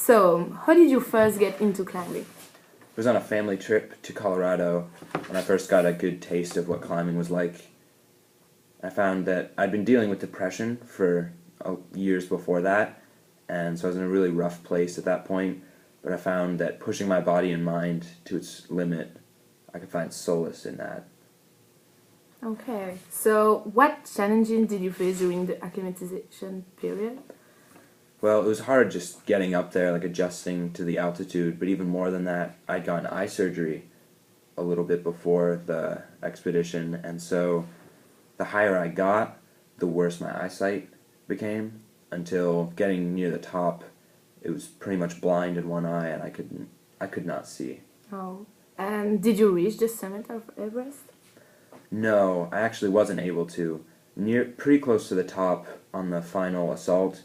So, how did you first get into climbing? It was on a family trip to Colorado when I first got a good taste of what climbing was like. I found that I'd been dealing with depression for years before that, and so I was in a really rough place at that point, but I found that pushing my body and mind to its limit, I could find solace in that. Okay, so what challenges did you face during the acclimatization period? Well, it was hard just getting up there, like adjusting to the altitude, but even more than that, I'd gotten eye surgery a little bit before the expedition, and so the higher I got, the worse my eyesight became, until getting near the top, it was pretty much blind in one eye, and I could not see. Oh, and did you reach the summit of Everest? No, I actually wasn't able to. Pretty close to the top on the final assault,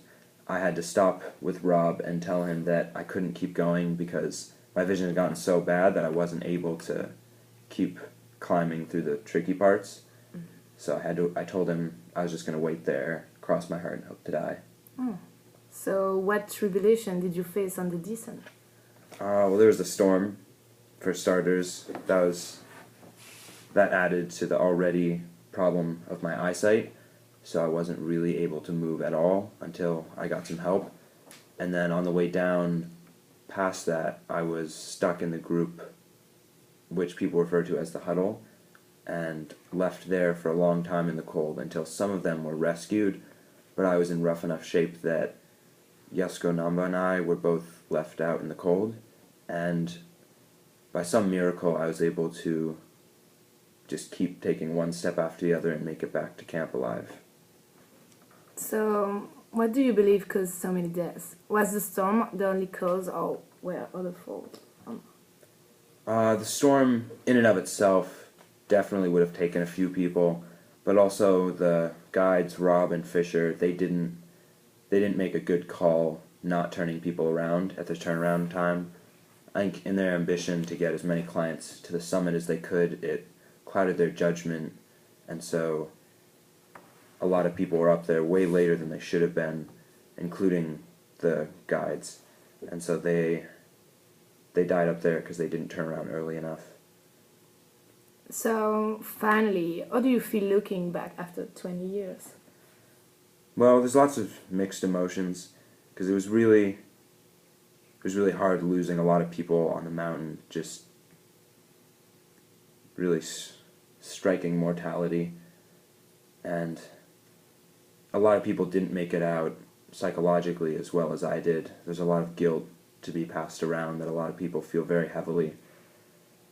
I had to stop with Rob and tell him that I couldn't keep going because my vision had gotten so bad that I wasn't able to keep climbing through the tricky parts. So I told him I was just going to wait there, cross my heart, and hope to die. Oh. So what tribulation did you face on the descent? Well, there was the storm, for starters. That added to the already problem of my eyesight, so I wasn't really able to move at all until I got some help. And then on the way down, past that, I was stuck in the group, which people refer to as the huddle, and left there for a long time in the cold until some of them were rescued, but I was in rough enough shape that Yasko Namba and I were both left out in the cold, and by some miracle I was able to just keep taking one step after the other and make it back to camp alive. So, what do you believe caused so many deaths? Was the storm the only cause, or were other faults? The storm in and of itself definitely would have taken a few people, but also the guides, Rob and Fisher, they didn't make a good call not turning people around at the turnaround time. I think in their ambition to get as many clients to the summit as they could, it clouded their judgment, and so a lot of people were up there way later than they should have been, including the guides, and so they died up there because they didn't turn around early enough. So, finally, how do you feel looking back after 20 years? Well, there's lots of mixed emotions, because it was really hard losing a lot of people on the mountain, just really striking mortality, and a lot of people didn't make it out psychologically as well as I did. There's a lot of guilt to be passed around that a lot of people feel very heavily,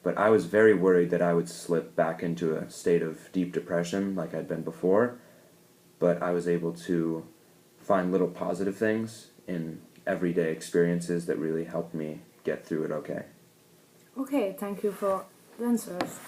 but I was very worried that I would slip back into a state of deep depression like I'd been before, but I was able to find little positive things in everyday experiences that really helped me get through it okay. Okay, thank you for the answers.